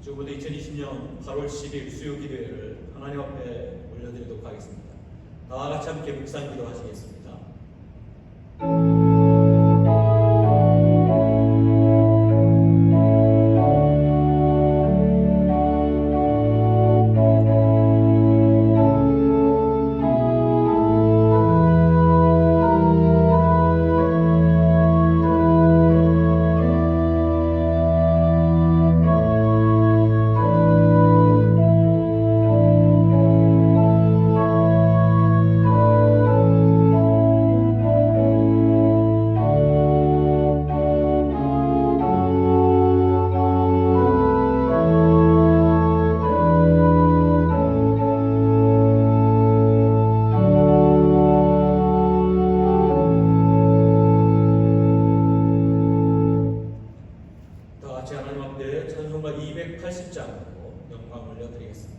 주부도 2020년 8월 10일 수요 기도회를 하나님 앞에 올려드리도록 하겠습니다. 나와 같이 함께 묵상 기도하시겠습니다. 하나님 앞에 찬송가 280장으로 영광 올려드리겠습니다.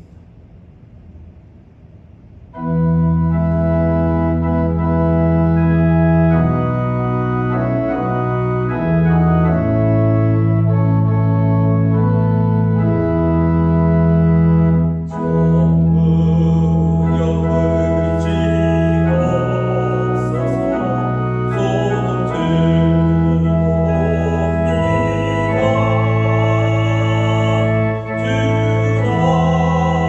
주나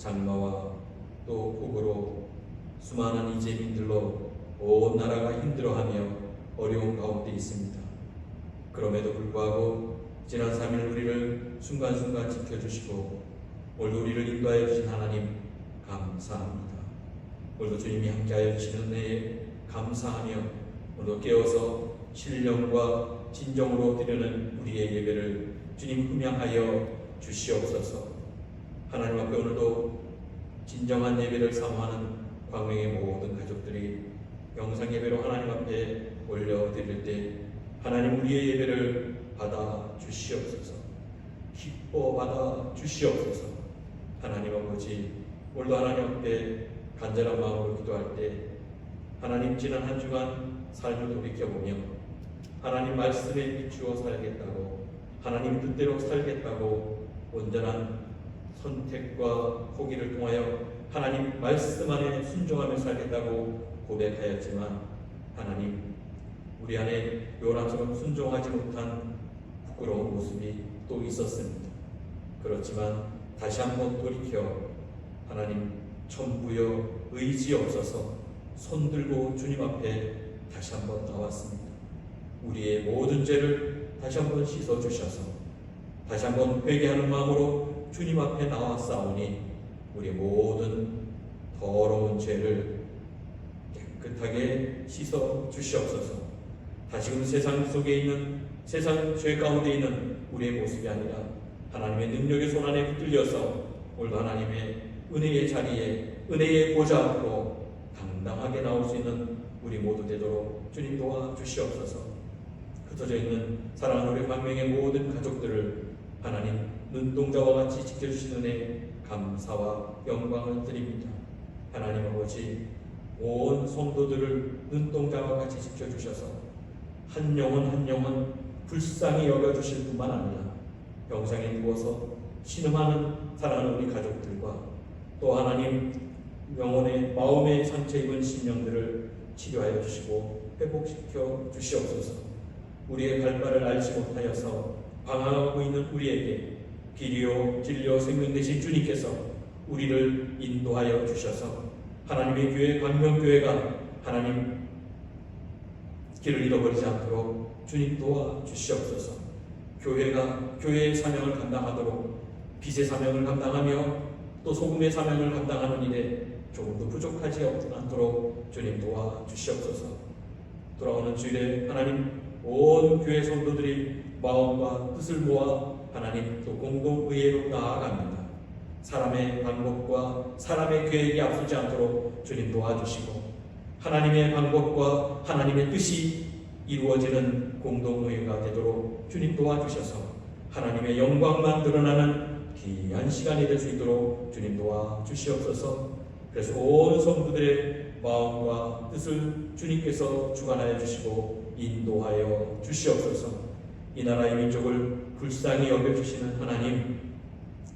장마와 또 폭우로 수많은 이재민들로 온 나라가 힘들어하며 어려운 가운데 있습니다. 그럼에도 불구하고 지난 3일 우리를 순간순간 지켜주시고 오늘도 우리를 인도하여 주신 하나님 감사합니다. 오늘도 주님이 함께하여 주시는 은혜에 감사하며 오늘도 깨어서 신령과 진정으로 드리는 우리의 예배를 주님 흠양하여 주시옵소서. 하나님 앞에 오늘도 진정한 예배를 사모하는 광명의 모든 가족들이 영상 예배로 하나님 앞에 올려드릴 때 하나님 우리의 예배를 받아 주시옵소서. 기뻐 받아 주시옵소서. 하나님 아버지, 오늘도 하나님 앞에 간절한 마음으로 기도할 때 하나님 지난 한 주간 삶을 돌이켜보며 하나님 말씀에 비추어 살겠다고, 하나님 뜻대로 살겠다고 온전한 선택과 포기를 통하여 하나님 말씀 안에 순종하며 살겠다고 고백하였지만 하나님 우리 안에 요란처럼 순종하지 못한 부끄러운 모습이 또 있었습니다. 그렇지만 다시 한번 돌이켜 하나님 천부여 의지 없어서 손들고 주님 앞에 다시 한번 나왔습니다. 우리의 모든 죄를 다시 한번 씻어주셔서 다시 한번 회개하는 마음으로 주님 앞에 나왔사오니 우리의 모든 더러운 죄를 깨끗하게 씻어 주시옵소서. 다시금 세상 속에 있는, 세상 죄 가운데 있는 우리의 모습이 아니라 하나님의 능력의 손안에 붙들려서 오늘도 하나님의 은혜의 자리에, 은혜의 보좌 앞으로 당당하게 나올 수 있는 우리 모두 되도록 주님 도와주시옵소서. 흩어져 있는 사랑하는 우리 광명의 모든 가족들을 하나님 눈동자와 같이 지켜주시는 은혜 감사와 영광을 드립니다. 하나님 아버지, 온 성도들을 눈동자와 같이 지켜주셔서 한 영혼 한 영혼 불쌍히 여겨주실 뿐만 아니라 병상에 누워서 신음하는 사랑하는 우리 가족들과 또 하나님 영혼의 마음의 상처 입은 심령들을 치료하여 주시고 회복시켜 주시옵소서. 우리의 발발을 알지 못하여서 방황하고 있는 우리에게 길이요 진리요 생명 되신 주님께서 우리를 인도하여 주셔서 하나님의 교회 광명교회가 하나님 길을 잃어버리지 않도록 주님 도와주시옵소서. 교회가 교회의 사명을 감당하도록 빛의 사명을 감당하며 또 소금의 사명을 감당하는 일에 조금도 부족하지 않도록 주님 도와주시옵소서. 돌아오는 주일에 하나님 온 교회 성도들이 마음과 뜻을 모아 하나님 또 공동의회로 나아갑니다. 사람의 방법과 사람의 계획이 앞서지 않도록 주님 도와주시고 하나님의 방법과 하나님의 뜻이 이루어지는 공동의회가 되도록 주님 도와주셔서 하나님의 영광만 드러나는 귀한 시간이 될 수 있도록 주님 도와주시옵소서. 그래서 온 성도들의 마음과 뜻을 주님께서 주관하여 주시고 인도하여 주시옵소서. 이 나라의 민족을 불쌍히 여겨주시는 하나님,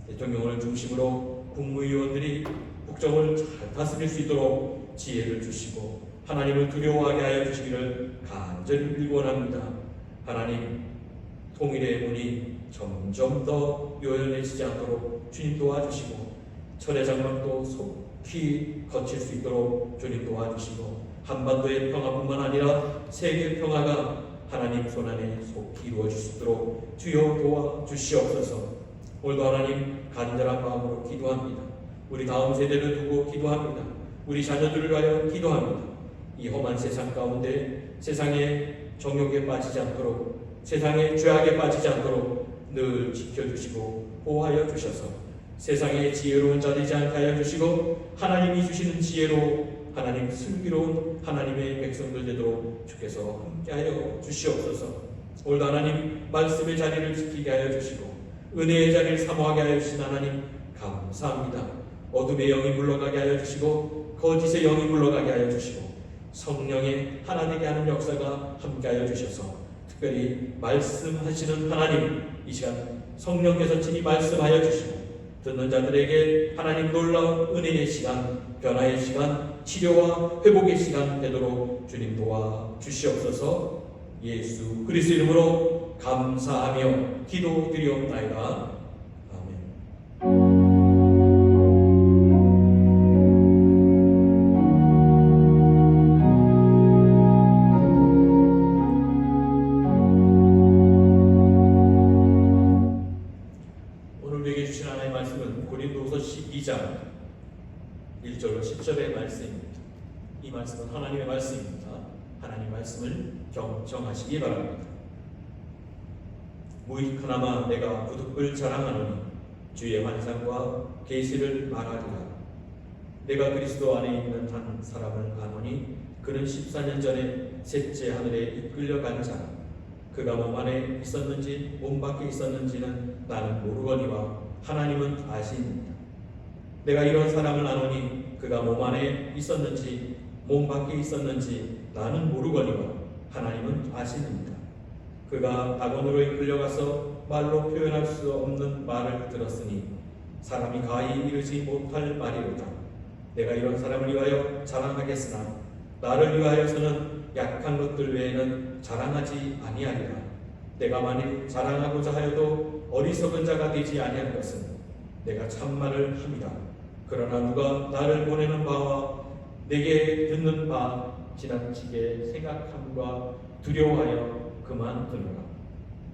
대통령을 중심으로 국무위원들이 국정을 잘 다스릴 수 있도록 지혜를 주시고 하나님을 두려워하게 하여 주시기를 간절히 빌원합니다. 하나님, 통일의 문이 점점 더 요연해지지 않도록 주님 도와주시고 철의 장막도 속히 거칠 수 있도록 주님 도와주시고 한반도의 평화뿐만 아니라 세계 평화가 하나님 손안에 속히 이루어질 수 있도록 주여 도와주시옵소서. 오늘도 하나님 간절한 마음으로 기도합니다. 우리 다음 세대를 두고 기도합니다. 우리 자녀들을 위하여 기도합니다. 이 험한 세상 가운데 세상의 정욕에 빠지지 않도록, 세상의 죄악에 빠지지 않도록 늘 지켜주시고 보호하여 주셔서 세상의 지혜로운 자 되지 않게 하여 주시고 하나님이 주시는 지혜로 하나님 슬기로운 하나님의 백성들 되도록 주께서 함께하여 주시옵소서. 오늘도 하나님 말씀의 자리를 지키게 하여 주시고 은혜의 자리를 사모하게 하여 주신 하나님 감사합니다. 어둠의 영이 물러가게 하여 주시고 거짓의 영이 물러가게 하여 주시고 성령의 하나 되게 하는 역사가 함께하여 주셔서 특별히 말씀하시는 하나님, 이 시간 성령께서 친히 말씀하여 주시고 듣는 자들에게 하나님 놀라운 은혜의 시간, 변화의 시간, 치료와 회복의 시간 되도록 주님 도와주시옵소서. 예수 그리스도 이름으로 감사하며 기도드리옵나이다. 아멘. 고린도후서 12장 1절로 10절의 말씀입니다. 이 말씀은 하나님의 말씀입니다. 하나님의 말씀을 경청하시기 바랍니다. 무익하나마 내가 부득불 자랑하노니 주의 환상과 계시를 말하리라. 내가 그리스도 안에 있는 한 사람을 아노니 그는 14년 전에 셋째 하늘에 이끌려간 자라. 그가 몸 안에 있었는지 몸 밖에 있었는지는 나는 모르거니와 하나님은 아시니라. 내가 이런 사람을 아노니 그가 몸 안에 있었는지 몸 밖에 있었는지 나는 모르거니와 하나님은 아시니라. 그가 낙원으로 이끌려가서 말로 표현할 수 없는 말을 들었으니 사람이 가히 이르지 못할 말이로다. 내가 이런 사람을 위하여 자랑하겠으나 나를 위하여서는 약한 것들 외에는 자랑하지 아니하리라. 내가 만일 자랑하고자 하여도 어리석은 자가 되지 아니할 것은 내가 참말을 함이라. 그러나 누가 나를 보내는 바와 내게 듣는 바 지나치게 생각함과 두려워하여 그만두노라.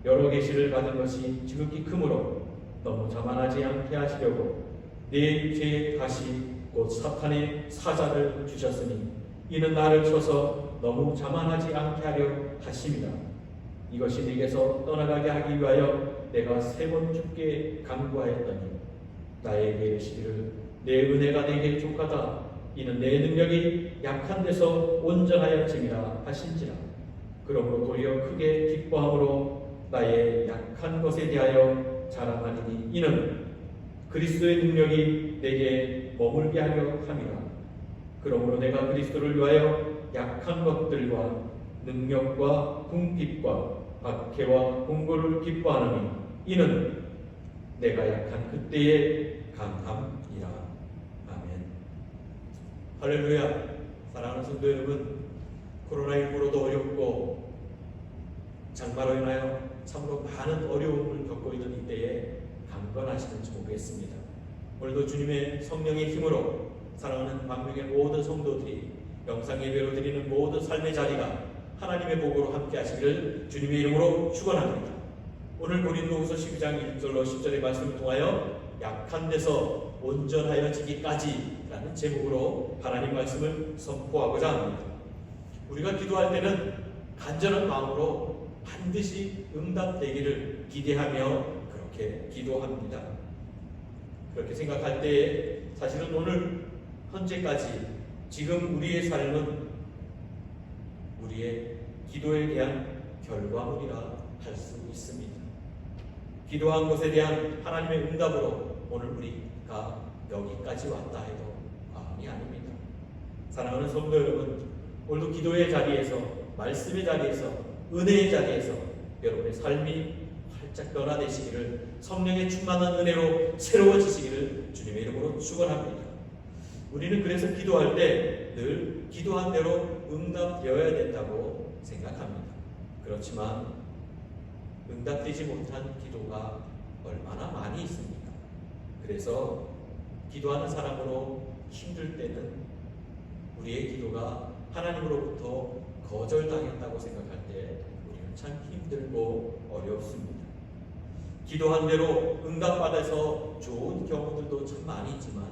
여러 계시를 받은 것이 지극히 크므로 너무 자만하지 않게 하시려고 내 죄 다시 곧 사탄의 사자를 주셨으니 이는 나를 쳐서 너무 자만하지 않게 하려 하심이라. 이것이 네게서 떠나가게 하기 위하여 내가 3번 죽게 간구하였더니 나에게 이르시기를 내 은혜가 내게 족하다. 이는 내 능력이 약한 데서 온전하였음이라 하신지라. 그러므로 도리어 크게 기뻐함으로 나의 약한 것에 대하여 자랑하리니 이는 그리스도의 능력이 내게 머물게 하려 함이라. 그러므로 내가 그리스도를 위하여 약한 것들과 능력과 궁핍과 박해와 공고를 기뻐하노니 이는 내가 약한 그때의 강함이라. 아멘. 할렐루야. 사랑하는 성도 여러분, 코로나19로도 어렵고 장마로 인하여 참으로 많은 어려움을 겪고 있는 이때에 강건하시는지 모르겠습니다. 오늘도 주님의 성령의 힘으로 사랑하는 광명의 모든 성도들이 영상 예배로 드리는 모든 삶의 자리가 하나님의 복으로 함께 하시기를 주님의 이름으로 축원합니다. 오늘 고린도후서 12장 1절로 10절의 말씀을 통하여 약한 데서 온전하여지기까지 라는 제목으로 하나님 말씀을 선포하고자 합니다. 우리가 기도할 때는 간절한 마음으로 반드시 응답되기를 기대하며 그렇게 기도합니다. 그렇게 생각할 때 사실은 오늘 현재까지 지금 우리의 삶은 우리의 기도에 대한 결과물이라 할 수 있습니다. 기도한 것에 대한 하나님의 응답으로 오늘 우리가 여기까지 왔다 해도 과언이 아닙니다. 사랑하는 성도 여러분, 오늘도 기도의 자리에서, 말씀의 자리에서, 은혜의 자리에서 여러분의 삶이 활짝 변화되시기를, 성령의 충만한 은혜로 새로워지시기를 주님의 이름으로 축원합니다. 우리는 그래서 기도할 때 늘 기도한 대로 응답되어야 된다고 생각합니다. 그렇지만 응답되지 못한 기도가 얼마나 많이 있습니까? 그래서 기도하는 사람으로 힘들 때는 우리의 기도가 하나님으로부터 거절당했다고 생각할 때 우리는 참 힘들고 어렵습니다. 기도한 대로 응답받아서 좋은 경우들도 참 많이 있지만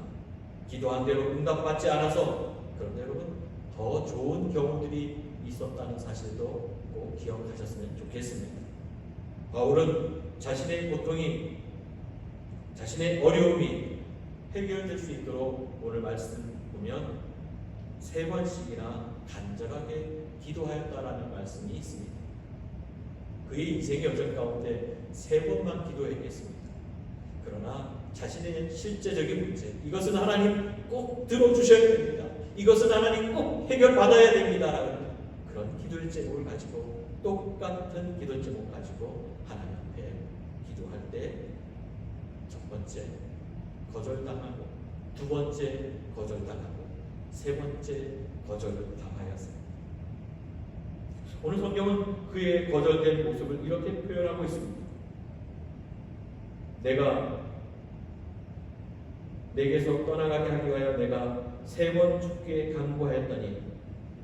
기도한 대로 응답받지 않아서, 그런데 여러분 더 좋은 경우들이 있었다는 사실도 꼭 기억하셨으면 좋겠습니다. 바울은 자신의 고통이, 자신의 어려움이 해결될 수 있도록 오늘 말씀 보면 3번씩이나 간절하게 기도하였다라는 말씀이 있습니다. 그의 인생의 여정 가운데 3번만 기도했겠습니다. 그러나 자신의 실제적인 문제, 이것은 하나님 꼭 들어주셔야 됩니다. 이것은 하나님 꼭 해결받아야 됩니다라는 그런 기도의 제목을 가지고, 똑같은 기도 제목 가지고 하나님 앞에 기도할 때 첫 번째 거절당하고, 두 번째 거절당하고, 세 번째 거절을 당하였습니다. 오늘 성경은 그의 거절된 모습을 이렇게 표현하고 있습니다. 내가 내게서 떠나가게 하기 위하여 내가 3번 죽게 간구하였더니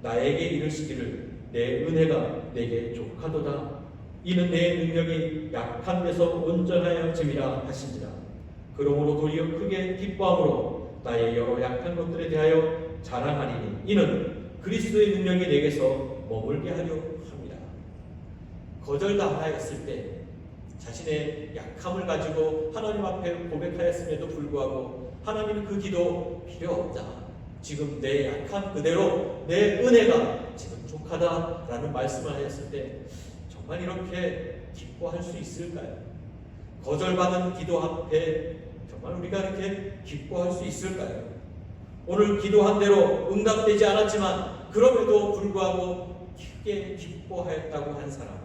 나에게 이르시기를 내 은혜가 내게 족하도다. 이는 내 능력이 약한 데서 온전하여짐이라 하시니라. 그러므로 도리어 크게 기뻐함으로 나의 여러 약한 것들에 대하여 자랑하리니 이는 그리스도의 능력이 내게서 머물게 하려 합니다. 거절당하였을 때 자신의 약함을 가지고 하나님 앞에 고백하였음에도 불구하고 하나님은 그 기도 필요 없다. 지금 내 약함 그대로 내 은혜가 지금 족하다라는 말씀을 하셨을 때 정말 이렇게 기뻐할 수 있을까요? 거절받은 기도 앞에 정말 우리가 이렇게 기뻐할 수 있을까요? 오늘 기도한 대로 응답되지 않았지만 그럼에도 불구하고 크게 기뻐하였다고 한 사람,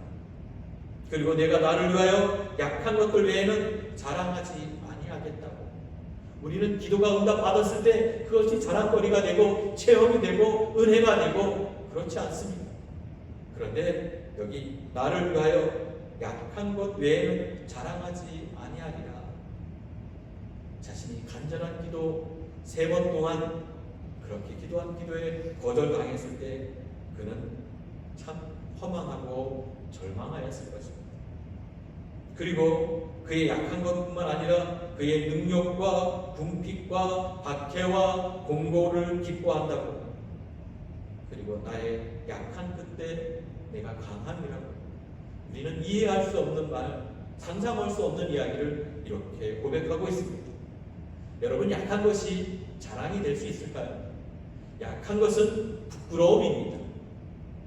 그리고 내가 나를 위하여 약한 것들 외에는 자랑하지 아니하겠다고. 우리는 기도가 응답받았을 때 그것이 자랑거리가 되고 체험이 되고 은혜가 되고 그렇지 않습니다. 그런데 여기 나를 위하여 약한 것 외에는 자랑하지 아니하리라. 자신이 간절한 기도 3번 동안 그렇게 기도한 기도에 거절당했을 때 그는 참 허망하고 절망하였을 것입니다. 그리고 그의 약한 것뿐만 아니라 그의 능력과 궁핍과 박해와 공고를 기뻐한다고. 그리고 나의 약한 그때 내가 강함이라고. 우리는 이해할 수 없는 말, 상상할 수 없는 이야기를 이렇게 고백하고 있습니다. 여러분, 약한 것이 자랑이 될 수 있을까요? 약한 것은 부끄러움입니다.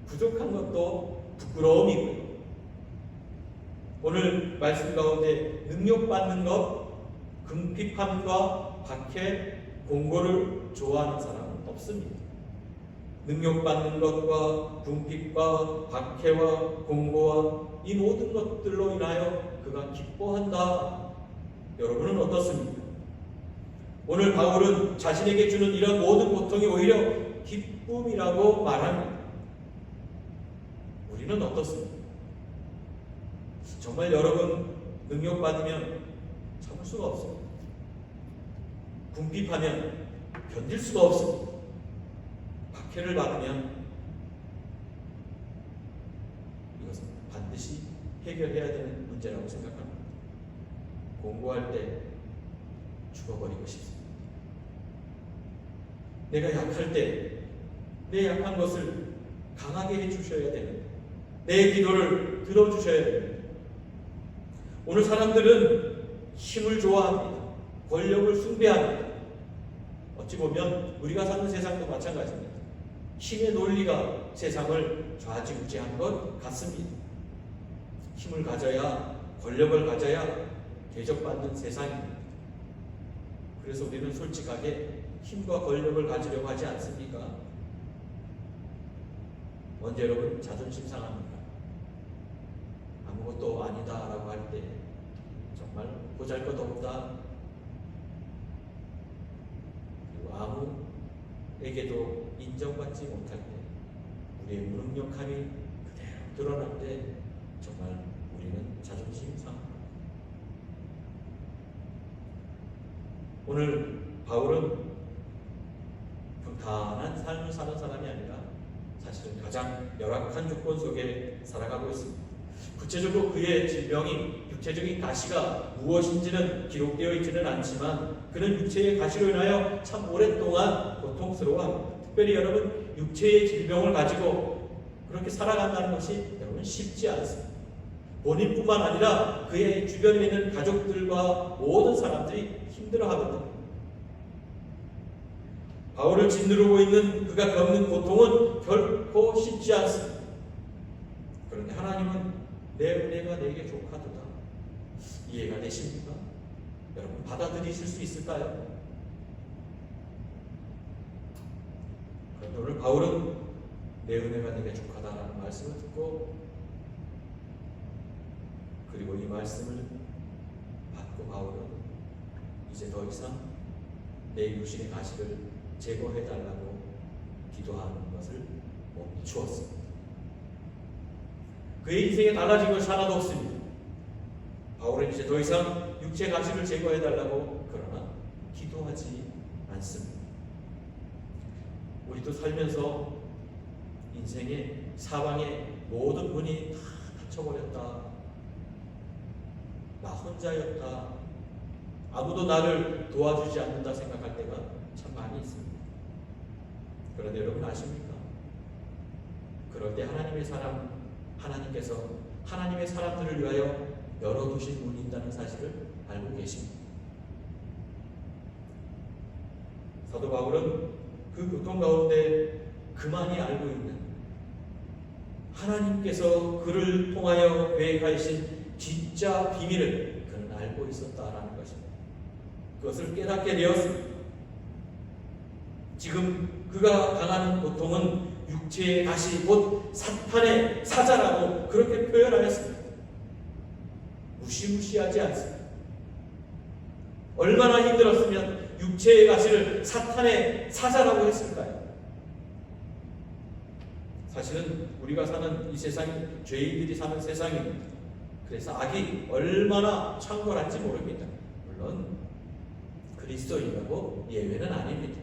부족한 것도 부끄러움이고요. 오늘 말씀 가운데 능력받는 것, 궁핍함과 박해, 공고를 좋아하는 사람은 없습니다. 능력받는 것과 궁핍과 박해와 공고와 이 모든 것들로 인하여 그가 기뻐한다. 여러분은 어떻습니까? 오늘 바울은 자신에게 주는 이런 모든 고통이 오히려 기쁨이라고 말합니다. 우리는 어떻습니까? 정말 여러분 능력받으면 참을 수가 없습니다. 궁핍하면 견딜 수가 없습니다. 박해를 받으면 이것은 반드시 해결해야 되는 문제라고 생각합니다. 공부할 때 죽어버리고 싶습니다. 내가 약할 때 내 약한 것을 강하게 해주셔야 되는, 내 기도를 들어주셔야 됩니다. 오늘 사람들은 힘을 좋아합니다. 권력을 숭배합니다. 어찌 보면 우리가 사는 세상도 마찬가지입니다. 힘의 논리가 세상을 좌지우지한 것 같습니다. 힘을 가져야, 권력을 가져야 대접받는 세상입니다. 그래서 우리는 솔직하게 힘과 권력을 가지려고 하지 않습니까? 언제 여러분 자존심 상합니까? 아무것도 아니다라고 할 때, 정말 보잘것없다, 그리고 아무에게도 인정받지 못할 때, 우리의 무능력함이 그대로 드러날 때 정말 우리는 자존심 상합니다. 오늘 바울은 평탄한 삶을 사는 사람이 아니라 사실은 가장 열악한 조건 속에 살아가고 있습니다. 구체적으로 그의 질병이 육체적인 가시가 무엇인지는 기록되어 있지는 않지만 그는 육체의 가시로 인하여 참 오랫동안 고통스러워합니다. 특별히 여러분, 육체의 질병을 가지고 그렇게 살아간다는 것이 여러분 쉽지 않습니다. 본인뿐만 아니라 그의 주변에 있는 가족들과 모든 사람들이 힘들어하거든요. 바울을 짓누르고 있는 그가 겪는 고통은 결코 쉽지 않습니다. 그런데 하나님은 내 은혜가 내게 족하도다. 이해가 되십니까? 여러분 받아들이실 수 있을까요? 그런데 오늘 바울은 내 은혜가 내게 족하다라는 말씀을 듣고, 그리고 이 말씀을 받고 바울은 이제 더 이상 내 육신의 가시를 제거해달라고 기도하는 것을 멈추었습니다. 그의 인생에 달라진 것이 하나도 없습니다. 바울은 이제 더 이상 육체 가시를 제거해달라고 그러나 기도하지 않습니다. 우리도 살면서 인생의 사방에 모든 문이 다 닫혀버렸다, 나 혼자였다, 아무도 나를 도와주지 않는다 생각할 때가 참 많이 있습니다. 그런데 여러분 아십니까? 그럴 때 하나님께서 하나님의 사람들을 위하여 열어두신 문이 있다는 사실을 알고 계십니다. 사도 바울은 그 고통 가운데 그만이 알고 있는 하나님께서 그를 통하여 계획하신 진짜 비밀을 그는 알고 있었다라는 것입니다. 그것을 깨닫게 되었습니다. 지금 그가 당하는 고통은 육체의 가시 곧 사탄의 사자라고 그렇게 표현하였습니다. 무시무시하지 않습니다. 얼마나 힘들었으면 육체의 가시를 사탄의 사자라고 했을까요? 사실은 우리가 사는 이 세상이 죄인들이 사는 세상입니다. 그래서 악이 얼마나 창궐한지 모릅니다. 물론 그리스도인이라고 예외는 아닙니다.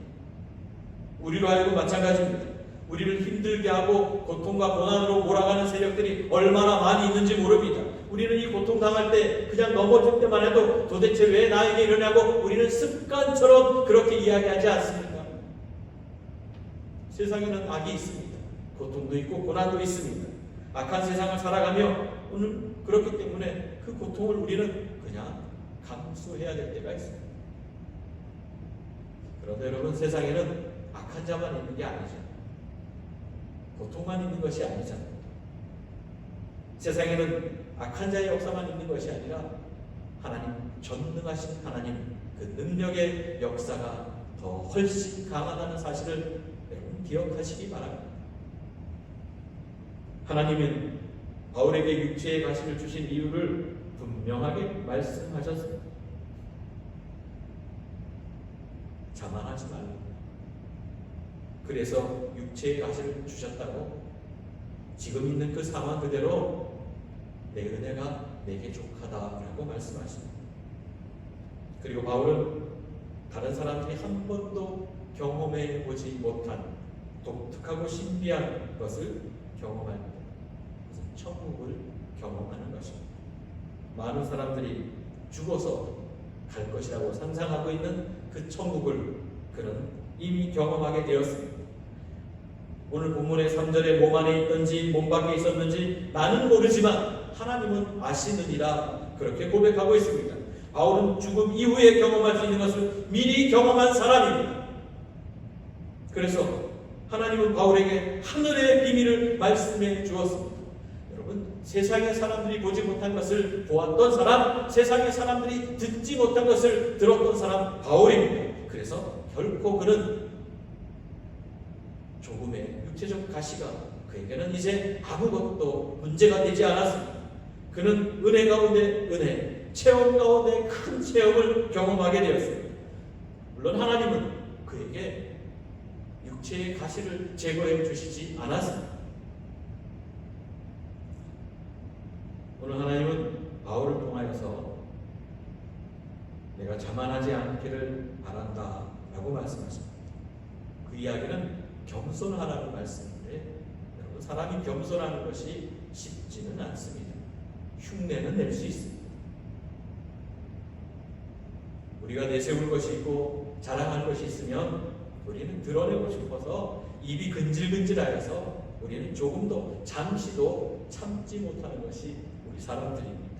우리로 하여금 마찬가지입니다. 우리를 힘들게 하고 고통과 고난으로 몰아가는 세력들이 얼마나 많이 있는지 모릅니다. 우리는 이 고통당할 때 그냥 넘어질 때만 해도 도대체 왜 나에게 이러냐고 우리는 습관처럼 그렇게 이야기하지 않습니까? 세상에는 악이 있습니다. 고통도 있고 고난도 있습니다. 악한 세상을 살아가며 오늘 그렇기 때문에 그 고통을 우리는 그냥 감수해야 될 때가 있습니다. 그런데 여러분, 세상에는 악한 자만 있는 게 아니죠. 고통만 있는 것이 아니잖아요. 세상에는 악한 자의 역사만 있는 것이 아니라 하나님, 전능하신 하나님 그 능력의 역사가 더 훨씬 강하다는 사실을 여러분 기억하시기 바랍니다. 하나님은 바울에게 육체의 가시를 주신 이유를 분명하게 말씀하셨습니다. 자만하지 말고. 그래서 육체의 가시를 주셨다고 지금 있는 그 상황 그대로 내 은혜가 내게 족하다라고 말씀하십니다. 그리고 바울은 다른 사람들이 한 번도 경험해 보지 못한 독특하고 신비한 것을 경험합니다. 천국을 경험하는 것입니다. 많은 사람들이 죽어서 갈 것이라고 상상하고 있는 그 천국을 그는 이미 경험하게 되었습니다. 오늘 본문의 3절에 몸 안에 있든지 몸 밖에 있었는지 나는 모르지만 하나님은 아시느니라 그렇게 고백하고 있습니다. 바울은 죽음 이후에 경험할 수 있는 것을 미리 경험한 사람입니다. 그래서 하나님은 바울에게 하늘의 비밀을 말씀해 주었습니다. 여러분, 세상의 사람들이 보지 못한 것을 보았던 사람, 세상의 사람들이 듣지 못한 것을 들었던 사람 바울입니다. 그래서 결코 그는 조금의 육체적 가시가 그에게는 이제 아무것도 문제가 되지 않았습니다. 그는 은혜 가운데 은혜, 체험 가운데 큰 체험을 경험하게 되었습니다. 물론 하나님은 그에게 육체의 가시를 제거해 주시지 않았습니다. 오늘 하나님은 바울을 통하여서 내가 자만하지 않기를 바란다 라고 말씀하십니다. 그 이야기는 겸손하라는 말씀인데 여러분, 사람이 겸손하는 것이 쉽지는 않습니다. 흉내는 낼 수 있습니다. 우리가 내세울 것이 있고 자랑할 것이 있으면 우리는 드러내고 싶어서 입이 근질근질하여서 우리는 조금도 잠시도 참지 못하는 것이 우리 사람들입니다.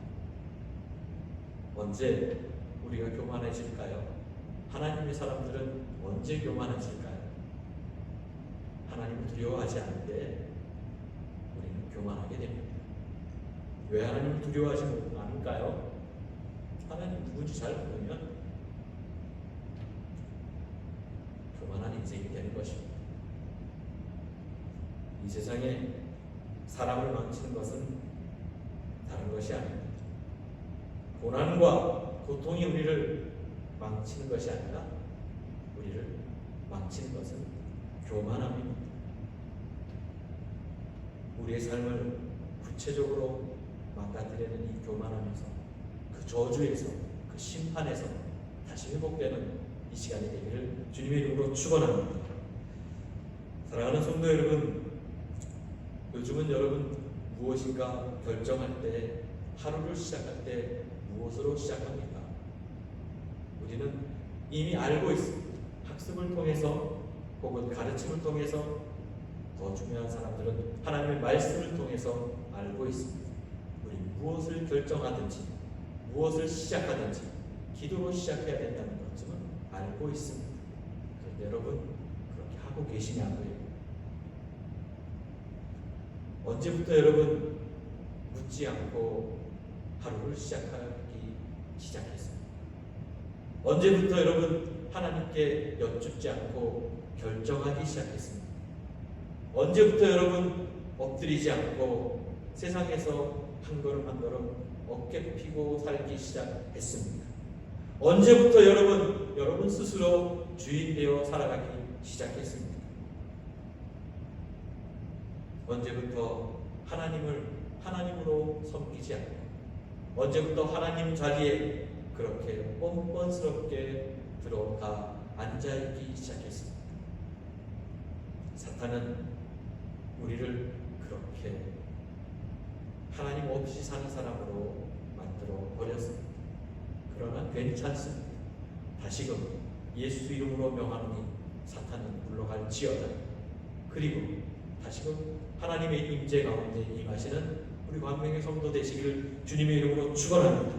언제 우리가 교만해질까요? 하나님의 사람들은 언제 교만해질까요? 하나님을 두려워하지 않는데 우리는 교만하게 됩니다. 왜 하나님을 두려워하지 않을까요? 하나님 누군지 잘 모르면 교만한 인생이 되는 것입니다. 이 세상에 사람을 망치는 것은 다른 것이 아닙니다. 고난과 고통이 우리를 망치는 것이 아니라 우리를 망치는 것은 교만함입니다. 우리의 삶을 구체적으로 망가뜨리는 이 교만함에서, 그 저주에서, 그 심판에서 다시 회복되는 이 시간이 되기를 주님의 이름으로 축원합니다. 사랑하는 성도 여러분, 요즘은 여러분 무엇인가 결정할 때, 하루를 시작할 때 무엇으로 시작합니까? 우리는 이미 알고 있습니다. 학습을 통해서 혹은 가르침을 통해서, 더 중요한 사람들은 하나님의 말씀을 통해서 알고 있습니다. 우리 무엇을 결정하든지 무엇을 시작하든지 기도로 시작해야 된다는 것쯤은 알고 있습니다. 그런데 여러분 그렇게 하고 계시냐고요? 언제부터 여러분 묻지 않고 하루를 시작했습니다. 언제부터 여러분 하나님께 여쭙지 않고 결정하기 시작했습니다. 언제부터 여러분 엎드리지 않고 세상에서 한 걸음 한 걸음 어깨 피고 살기 시작했습니까? 언제부터 여러분 스스로 주인 되어 살아가기 시작했습니까? 언제부터 하나님을 하나님으로 섬기지 않고, 언제부터 하나님 자리에 그렇게 뻔뻔스럽게 들어가 앉아있기 시작했습니까? 사탄은 우리를 그렇게 하나님 없이 사는 사람으로 만들어 버렸습니다. 그러나 괜찮습니다. 다시금 예수 이름으로 명하노니 사탄은 물러갈지어다. 그리고 다시금 하나님의 임재 가운데 임하시는 우리 광명의 성도 되시기를 주님의 이름으로 축원합니다.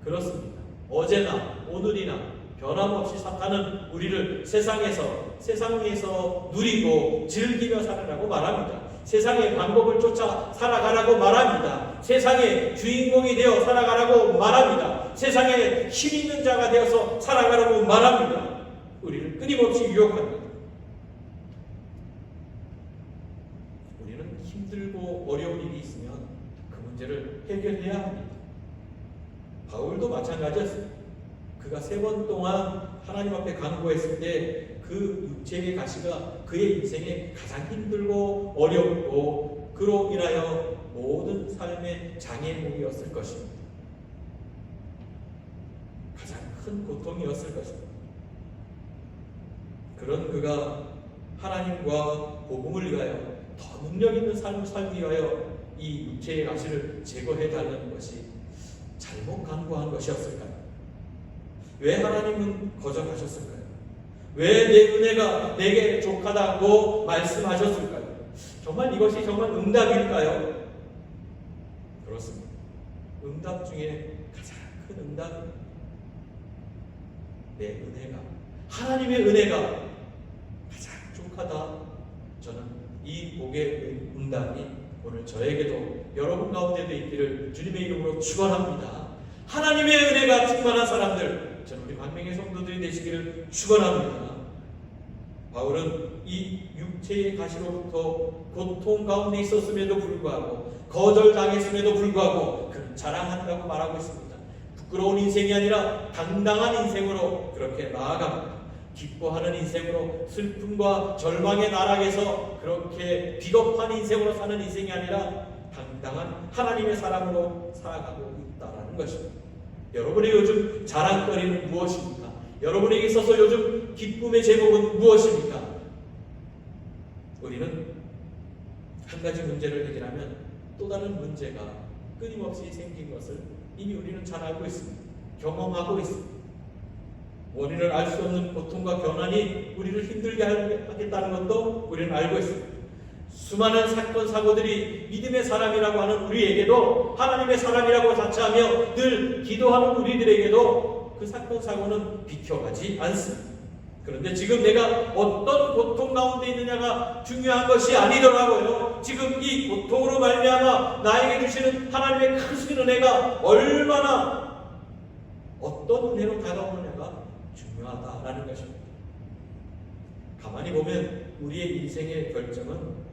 그렇습니다. 어제나 오늘이나 변함없이 사탄은 우리를 세상에서 누리고 즐기며 살아라고 말합니다. 세상의 방법을 쫓아 살아가라고 말합니다. 세상의 주인공이 되어 살아가라고 말합니다. 세상에 힘 있는 자가 되어서 살아가라고 말합니다. 우리를 끊임없이 유혹합니다. 우리는 힘들고 어려운 일이 있으면 그 문제를 해결해야 합니다. 바울도 마찬가지였습니다. 그가 3번 동안 하나님 앞에 간구했을 때 그 육체의 가시가 그의 인생에 가장 힘들고 어렵고 그로 인하여 모든 삶의 장애물이었을 것입니다. 가장 큰 고통이었을 것입니다. 그런 그가 하나님과 복음을 위하여 더 능력 있는 삶을 살기 위하여 이 육체의 가시를 제거해달라는 것이 잘못 간구한 것이었을까요? 왜 하나님은 거절하셨을까요? 왜 내 은혜가 내게 족하다고 말씀하셨을까요? 정말 이것이 정말 응답일까요? 그렇습니다. 응답 중에 가장 큰 응답은 내 은혜가, 하나님의 은혜가 가장 족하다. 저는 이 복의 응답이 오늘 저에게도 여러분 가운데도 있기를 주님의 이름으로 축원합니다. 하나님의 은혜가 충만한 사람들, 저는 우리 광명의 성도들이 되시기를 축원합니다. 바울은 이 육체의 가시로부터 고통 가운데 있었음에도 불구하고, 거절당했음에도 불구하고 그는 자랑한다고 말하고 있습니다. 부끄러운 인생이 아니라 당당한 인생으로 그렇게 나아갑니다. 기뻐하는 인생으로, 슬픔과 절망의 나락에서 그렇게 비겁한 인생으로 사는 인생이 아니라 당당한 하나님의 사람으로 살아가고 있다는 것입니다. 여러분의 요즘 자랑거리는 무엇입니까? 여러분에게 있어서 요즘 기쁨의 제목은 무엇입니까? 우리는 한 가지 문제를 해결하면 또 다른 문제가 끊임없이 생긴 것을 이미 우리는 잘 알고 있습니다. 경험하고 있습니다. 원인을 알 수 없는 고통과 변환이 우리를 힘들게 하겠다는 것도 우리는 알고 있습니다. 수많은 사건 사고들이 믿음의 사람이라고 하는 우리에게도, 하나님의 사람이라고 자처하며 늘 기도하는 우리들에게도 그 사건 사고는 비켜가지 않습니다. 그런데 지금 내가 어떤 고통 가운데 있느냐가 중요한 것이 아니더라고요. 지금 이 고통으로 말미암아 나에게 주시는 하나님의 크신 은혜가 얼마나, 어떤 은혜로 다가오느냐가 중요하다라는 것입니다. 가만히 보면 우리의 인생의 결정은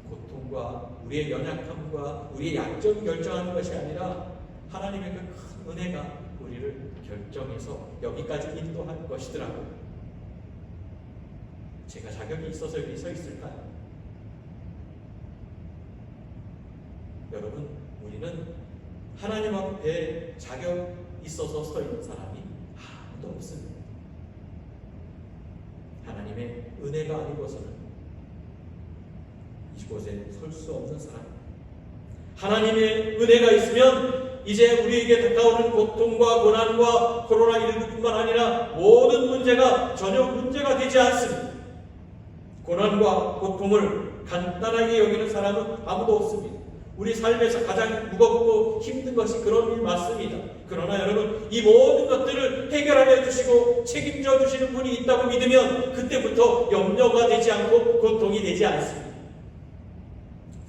고통과 우리의 연약함과 우리의 약점이 결정하는 것이 아니라 하나님의 그 큰 은혜가 우리를 결정해서 여기까지 인도할 것이더라고요. 제가 자격이 있어서 여기 서 있을까요? 여러분, 우리는 하나님 앞에 자격 있어서 서 있는 사람이 아무도 없습니다. 하나님의 은혜가 아니고서는 이곳에 설 수 없는 사람입니다. 하나님의 은혜가 있으면 이제 우리에게 다가오는 고통과 고난과 코로나19뿐만 아니라 모든 문제가 전혀 문제가 되지 않습니다. 고난과 고통을 간단하게 여기는 사람은 아무도 없습니다. 우리 삶에서 가장 무겁고 힘든 것이 그런 일 맞습니다. 그러나 여러분, 이 모든 것들을 해결하여 주시고 책임져 주시는 분이 있다고 믿으면 그때부터 염려가 되지 않고 고통이 되지 않습니다.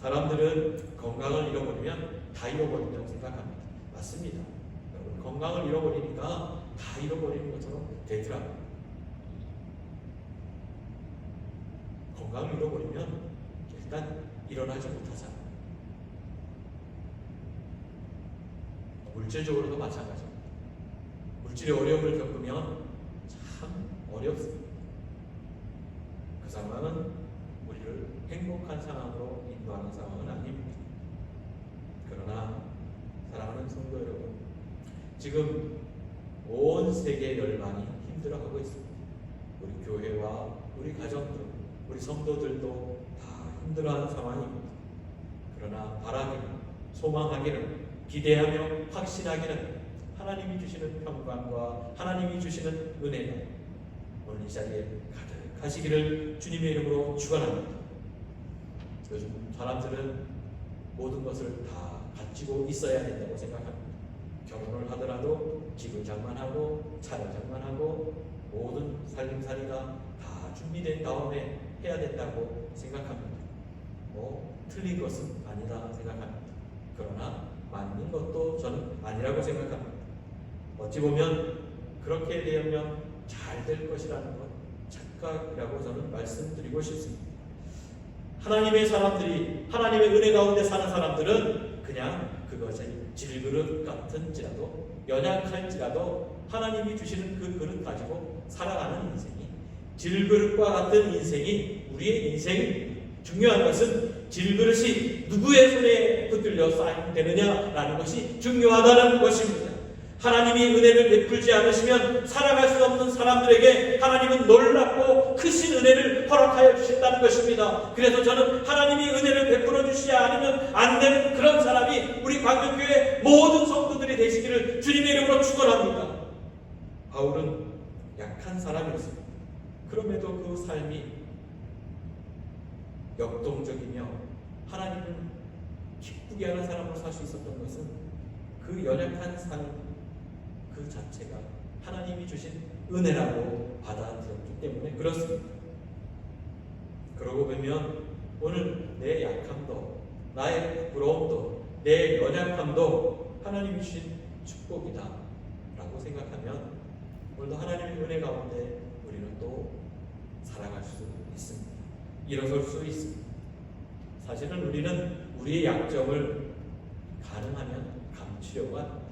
사람들은 건강을 잃어버리면 다 잃어버린다고 생각합니다. 맞습니다. 여러분, 건강을 잃어버리니까 다 잃어버리는 것처럼 되더라고요. 건강을 잃어버리면 일단 일어나지 못하잖아요. 물질적으로도 마찬가지입니다. 물질의 어려움을 겪으면 참 어렵습니다. 그 상황은 우리를 행복한 상황으로 인도하는 상황은 아닙니다. 그러나 사랑하는 성도 여러분, 지금 온 세계 열방이 힘들어하고 있습니다. 우리 교회와 우리 가정들, 우리 성도들도 다 힘들어하는 상황입니다. 그러나 바라기는, 소망하기는, 기대하며 확신하기는 하나님이 주시는 평강과 하나님이 주시는 은혜가 오늘 이 자리에 가득하시기를 주님의 이름으로 축원합니다. 요즘 사람들은 모든 것을 다 가지고 있어야 된다고 생각합니다. 결혼을 하더라도 집을 장만하고 차를 장만하고 모든 살림살이가 다 준비된 다음에 해야 된다고 생각합니다. 틀린 것은 아니다 생각합니다. 그러나 맞는 것도 저는 아니라고 생각합니다. 어찌 보면 그렇게 되면 잘 될 것이라는 것, 착각이라고 저는 말씀드리고 싶습니다. 하나님의 사람들이, 하나님의 은혜 가운데 사는 사람들은 그냥 그것이 질그릇 같은지라도, 연약할지라도 하나님이 주시는 그 그릇 가지고 살아가는 인생이 질그릇과 같은 인생이 우리의 인생입니다. 중요한 것은 질그릇이 누구의 손에 붙들려 쌓이되느냐라는 것이 중요하다는 것입니다. 하나님이 은혜를 베풀지 않으시면 살아갈 수 없는 사람들에게 하나님은 놀랍고 크신 은혜를 허락하여 주신다는 것입니다. 그래서 저는 하나님이 은혜를 베풀어 주시지 않으면 안 되는 그런 사람이 우리 광명교회 모든 성도들이 되시기를 주님의 이름으로 축원합니다. 바울은 약한 사람이었습니다. 그럼에도 그 삶이 역동적이며 하나님을 기쁘게 하는 사람으로 살 수 있었던 것은 그 연약한 삶 그 자체가 하나님이 주신 은혜라고 받아들였기 때문에 그렇습니다. 그러고 보면 오늘 내 약함도, 나의 부러움도, 내 연약함도 하나님이 주신 축복이다 라고 생각하면 오늘도 하나님의 은혜 가운데 우리는 또 살아갈 수 있습니다. 일어설 수 있습니다. 사실은 우리는 우리의 약점을 가능하면 감추려고 합니다.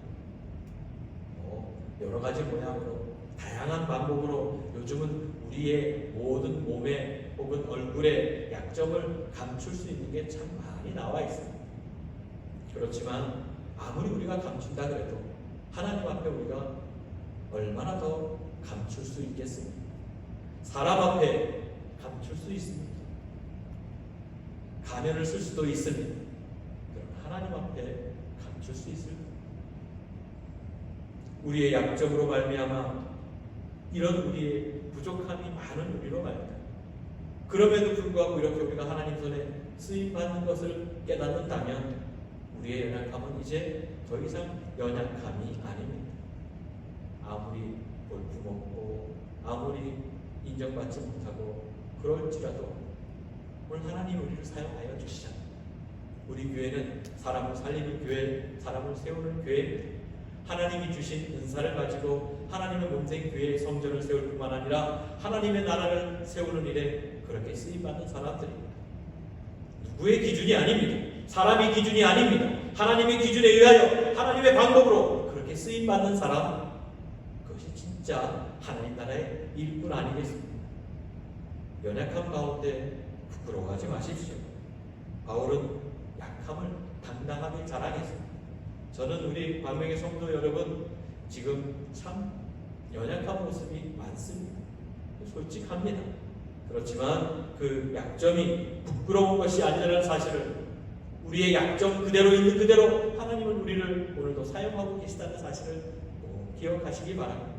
여러 가지 모양으로, 다양한 방법으로 요즘은 우리의 모든 몸에 혹은 얼굴에 약점을 감출 수 있는 게 참 많이 나와 있습니다. 그렇지만 아무리 우리가 감춘다 그래도 하나님 앞에 우리가 얼마나 더 감출 수 있겠습니까? 사람 앞에 감출 수 있습니다. 가면을 쓸 수도 있습니다. 그러나 하나님 앞에 감출 수 있습니다. 우리의 약점으로 말미암아 이런 우리의 부족함이 많은 우리로 말미암아 그럼에도 불구하고 이렇게 우리가 하나님 손에 쓰임받는 것을 깨닫는다면 우리의 연약함은 이제 더 이상 연약함이 아닙니다. 아무리 볼품없고 아무리 인정받지 못하고 그럴지라도 오늘 하나님 우리를 사용하여 주시잖아요. 우리 교회는 사람을 살리는 교회, 사람을 세우는 교회입니다. 하나님이 주신 은사를 가지고 하나님의 몸된 교회의 성전을 세울 뿐만 아니라 하나님의 나라를 세우는 일에 그렇게 쓰임받는 사람들입니다. 누구의 기준이 아닙니다. 사람의 기준이 아닙니다. 하나님의 기준에 의하여 하나님의 방법으로 그렇게 쓰임받는 사람, 그것이 진짜 하나님 나라의 일꾼 아니겠습니까? 연약함 가운데 부끄러워하지 마십시오. 바울은 약함을 당당하게 자랑했습니다. 저는 우리 광명의 성도 여러분 지금 참 연약한 모습이 많습니다. 솔직합니다. 그렇지만 그 약점이 부끄러운 것이 아니라는 사실을 우리의 약점 그대로 있는 그대로 하나님은 우리를 오늘도 사용하고 계시다는 사실을 꼭 기억하시기 바랍니다.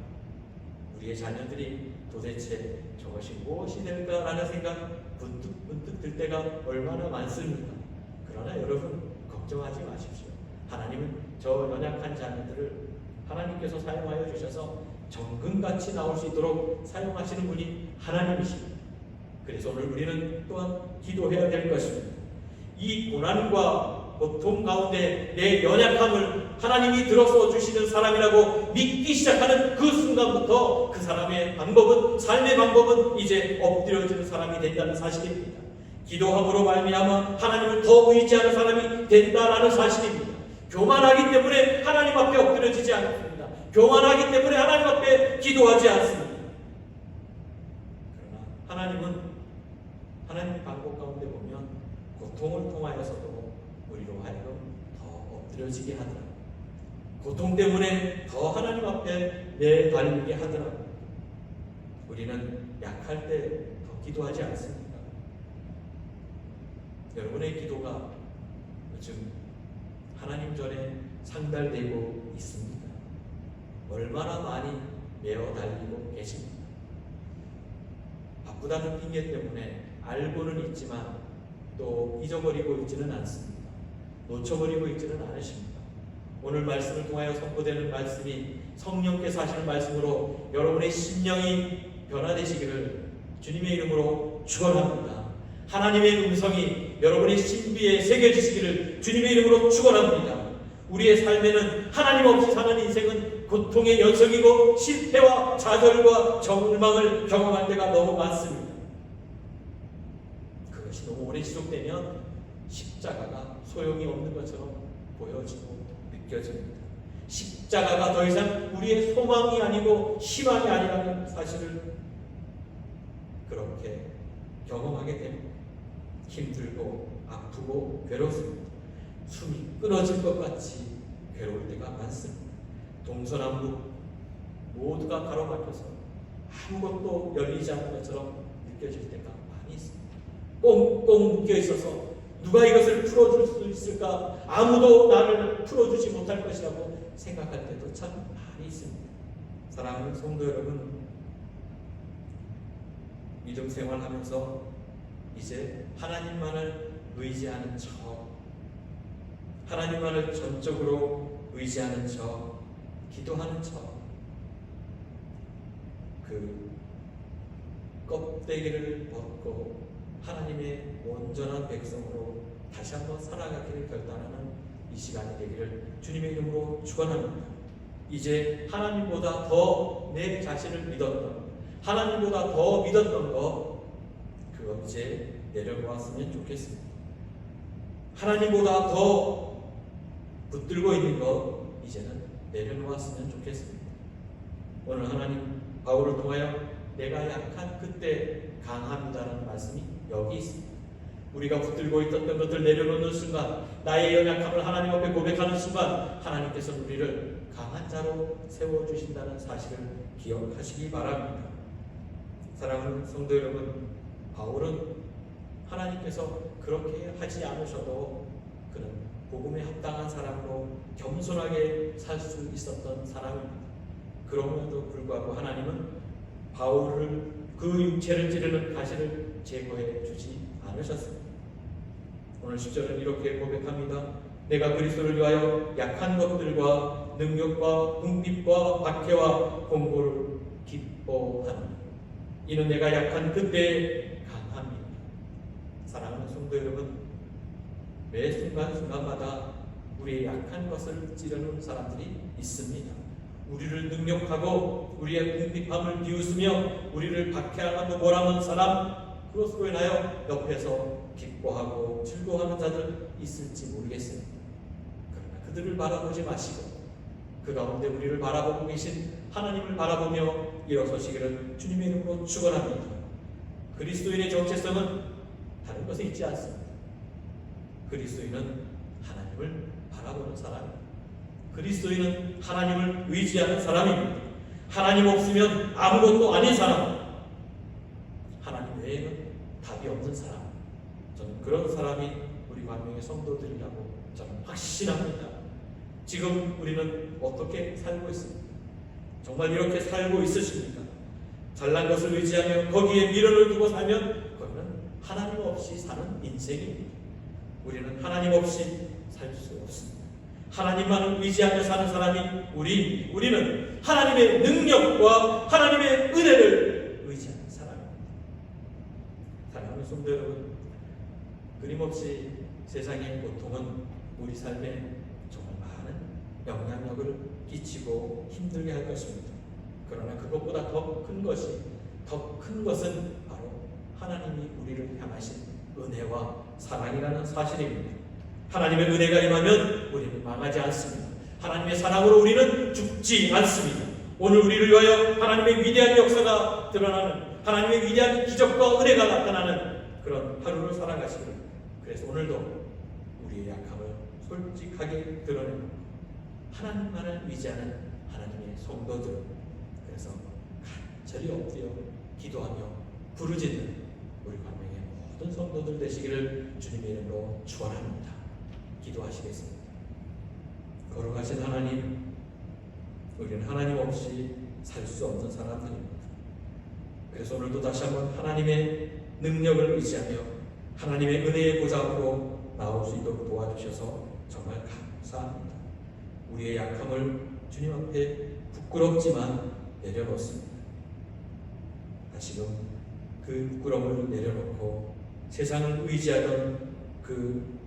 우리의 자녀들이 도대체 저것이 무엇이 될까라는 생각 문득 들 때가 얼마나 많습니까? 그러나 여러분 걱정하지 마십시오. 하나님은 저 연약한 자녀들을 하나님께서 사용하여 주셔서 정금같이 나올 수 있도록 사용하시는 분이 하나님이십니다. 그래서 오늘 우리는 또한 기도해야 될 것입니다. 이 고난과 고통 가운데 내 연약함을 하나님이 들어서 주시는 사람이라고 믿기 시작하는 그 순간부터 그 사람의 방법은, 삶의 방법은 이제 엎드려지는 사람이 된다는 사실입니다. 기도함으로 말미암아 하나님을 더 의지하는 사람이 된다라는 사실입니다. 교만하기 때문에 하나님 앞에 엎드려지지 않습니다. 교만하기 때문에 하나님 앞에 기도하지 않습니다. 그러나 하나님은 하나님의 방법 가운데 보면 고통을 통하여서도 우리로 하여금 더 엎드려지게 하더라고요. 고통 때문에 더 하나님 앞에 내달리게 하더라고요. 우리는 약할 때 더 기도하지 않습니다. 여러분의 기도가 요즘 하나님 전에 상달되고 있습니다. 얼마나 많이 메어 달리고 계십니까? 바쁘다는 핑계 때문에 알고는 있지만 또 잊어버리고 있지는 않습니다. 놓쳐버리고 있지는 않으십니다. 오늘 말씀을 통하여 선포되는 말씀이 성령께서 하시는 말씀으로 여러분의 심령이 변화되시기를 주님의 이름으로 축원합니다. 하나님의 음성이 여러분의 신비에 새겨지시기를 주님의 이름으로 축원합니다. 우리의 삶에는 하나님 없이 사는 인생은 고통의 연속이고 실패와 좌절과 절망을 경험할 때가 너무 많습니다. 그것이 너무 오래 지속되면 십자가가 소용이 없는 것처럼 보여지고 느껴집니다. 십자가가 더 이상 우리의 소망이 아니고 희망이 아니라는 사실을 그렇게 경험하게 됩니다. 힘들고 아프고 괴롭습니다. 숨이 끊어질 것 같이 괴로울 때가 많습니다. 동서남북 모두가 가로막혀서 아무것도 열리지 않는 것처럼 느껴질 때가 많이 있습니다. 꽁꽁 묶여 있어서 누가 이것을 풀어줄 수 있을까? 아무도 나를 풀어주지 못할 것이라고 생각할 때도 참 많이 있습니다. 사랑하는 성도 여러분, 믿음 생활하면서 이제 하나님만을 의지하는 척, 하나님만을 전적으로 의지하는 척, 기도하는 척, 그 껍데기를 벗고 하나님의 온전한 백성으로 다시 한번 살아가기를 결단하는 이 시간이 되기를 주님의 이름으로 축원합니다. 이제 하나님보다 더 내 자신을 믿었던, 하나님보다 더 믿었던 것, 그거 이제 내려놓았으면 좋겠습니다. 하나님보다 더 붙들고 있는 것 이제는 내려놓았으면 좋겠습니다. 오늘 하나님 바울을 통하여 내가 약한 그때 강합니다라는 말씀이 여기 있습니다. 우리가 붙들고 있던 것들 내려놓는 순간, 나의 연약함을 하나님 앞에 고백하는 순간 하나님께서는 우리를 강한 자로 세워주신다는 사실을 기억하시기 바랍니다. 사랑하는 성도 여러분, 바울은 하나님께서 그렇게 하지 않으셔도 그는 복음에 합당한 사람으로 겸손하게 살 수 있었던 사람입니다. 그럼에도 불구하고 하나님은 바울을 그 육체를 찌르는 가시를 제거해 주지 않으셨습니다. 오늘 10절은 이렇게 고백합니다. 내가 그리스도를 위하여 약한 것들과 능력과 궁핍과 박해와 공고를 기뻐하노니 이는 내가 약한 그때에 강함이니라. 사랑하는 성도 여러분, 매 순간순간마다 우리의 약한 것을 찌르는 사람들이 있습니다. 우리를 능력하고 우리의 궁핍함을 비웃으며 우리를 박해하고 몰아넣는 사람, 그것으로 인하여 옆에서 기뻐하고 즐거워하는 자들 있을지 모르겠습니다. 그러나 그들을 바라보지 마시고 그 가운데 우리를 바라보고 계신 하나님을 바라보며 일어서시기를 주님의 이름으로 축원합니다. 그리스도인의 정체성은 다른 것에 있지 않습니다. 그리스도인은 하나님을 바라보는 사람입니다. 그리스도인은 하나님을 의지하는 사람입니다. 하나님 없으면 아무것도 아닌 사람, 하나님 외에는 답이 없는 사람, 저는 그런 사람이 우리 우리 광명의 성도들이라고 저는 확신합니다. 지금 우리는 어떻게 살고 있습니까? 정말 이렇게 살고 있으십니까? 잘난 것을 의지하며 거기에 미련을 두고 살면 그거는 하나님 없이 사는 인생입니다. 우리는 하나님 없이 살 수 없습니다. 하나님만을 의지하며 사는 사람이 우리는 하나님의 능력과 하나님의 은혜를 의지하는 사람입니다. 사랑하는 성도 여러분, 끊임없이 세상의 고통은 우리 삶에 정말 많은 영향력을 끼치고 힘들게 할 것입니다. 그러나 그것보다 더 큰 것은 바로 하나님이 우리를 향하신 은혜와 사랑이라는 사실입니다. 하나님의 은혜가 임하면 우리는 망하지 않습니다. 하나님의 사랑으로 우리는 죽지 않습니다. 오늘 우리를 위하여 하나님의 위대한 역사가 드러나는, 하나님의 위대한 기적과 은혜가 나타나는 그런 하루를 살아가시기를. 그래서 오늘도 우리의 약함을 솔직하게 드러내고 하나님만을 의지하는 하나님의 성도들, 그래서 간절히 엎드려 기도하며 부르짖는 우리 광명의 모든 성도들 되시기를 주님의 이름으로 축원합니다. 기도하시겠습니다. 거룩하신 하나님, 우리는 하나님 없이 살 수 없는 사람들입니다. 그래서 오늘도 다시 한번 하나님의 능력을 의지하며 하나님의 은혜의 보좌 앞으로 나올 수 있도록 도와주셔서 정말 감사합니다. 우리의 약함을 주님 앞에 부끄럽지만 내려놓습니다. 다시금 그 부끄러움을 내려놓고 세상을 의지하던 그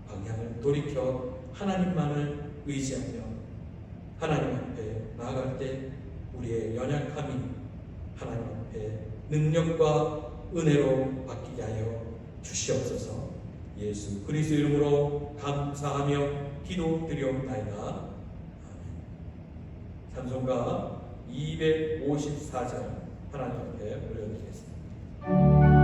방향을 돌이켜 하나님만을 의지하며 하나님 앞에 나아갈 때 우리의 연약함이 하나님 앞에 능력과 은혜로 바뀌게 하여 주시옵소서. 예수 그리스도 이름으로 감사하며 기도드리옵나이다. 아멘. 찬송가 254장 하나님 앞에 올려드리겠습니다.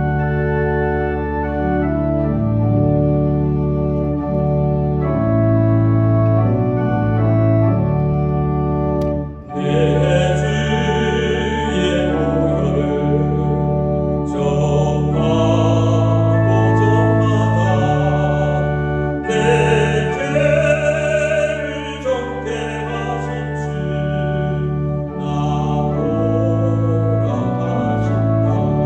나오라 하신다.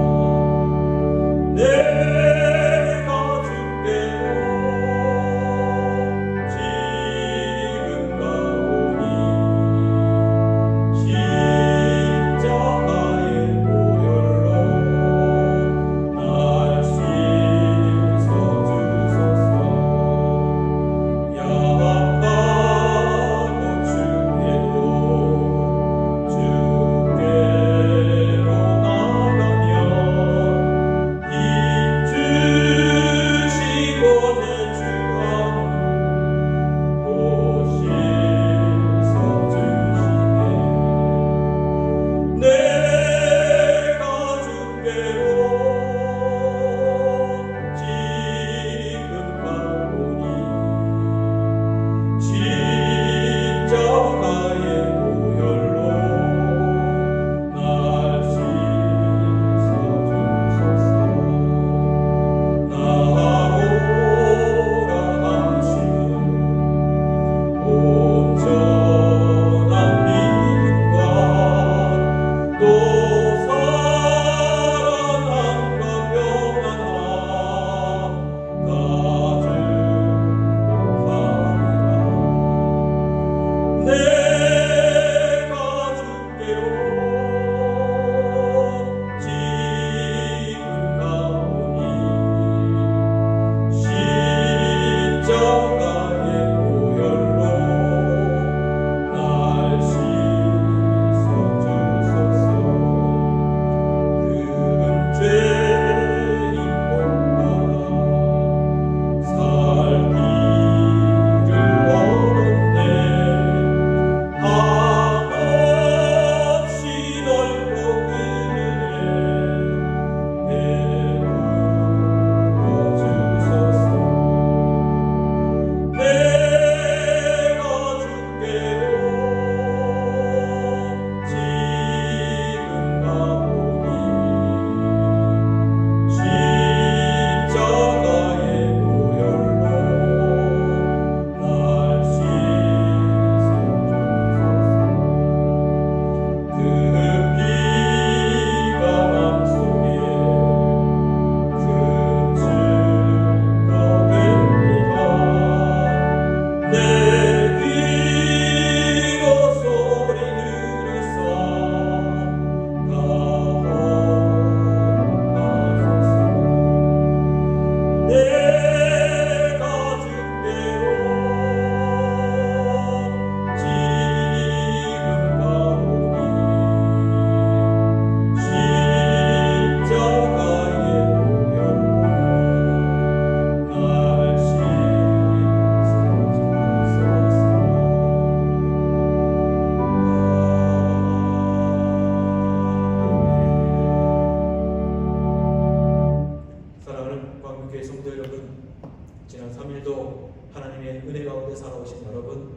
3일도 하나님의 은혜 가운데 살아오신 여러분,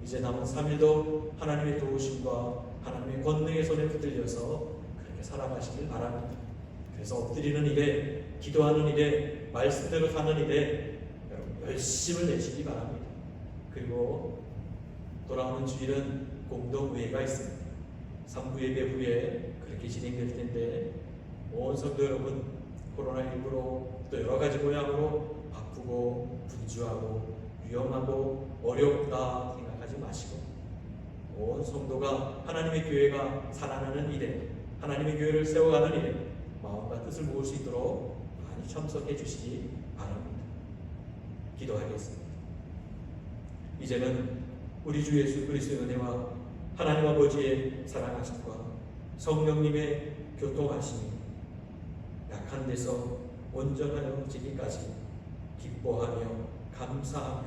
이제 남은 3일도 하나님의 도우심과 하나님의 권능의 손에 붙들려서 그렇게 살아가시길 바랍니다. 그래서 엎드리는 일에, 기도하는 일에, 말씀대로 사는 일에 여러분 열심을 내시기 바랍니다. 그리고 돌아오는 주일은 공동회의가 있습니다. 3부 예배 후에 그렇게 진행될 텐데 온 성도 여러분, 코로나19로 또 여러 가지 모양으로 바쁘고 분주하고 위험하고 어렵다 생각하지 마시고 온 성도가 하나님의 교회가 살아나는 일에, 하나님의 교회를 세워가는 일에 마음과 뜻을 모을 수 있도록 많이 참석해 주시기 바랍니다. 기도하겠습니다. 이제는 우리 주 예수 그리스도의 은혜와 하나님 아버지의 사랑하심과 성령님의 교통하심이 약한 데서 온전하여지기까지 기뻐하며 감사하며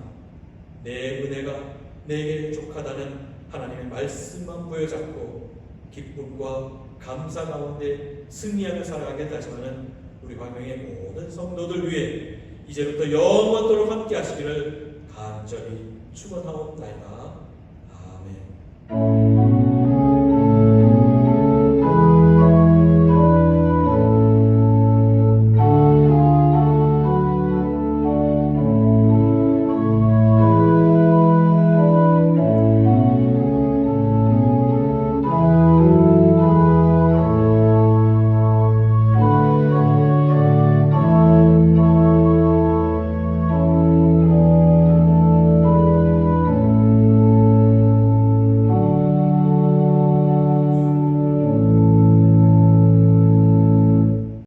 내 은혜가 내게 족하다는 하나님의 말씀만 부여잡고 기쁨과 감사 가운데 승리하며 살아가게 다짐하는 우리 광명의 모든 성도들 위해 이제부터 영원토록 함께 하시기를 간절히 축원하옵나이다. 아멘.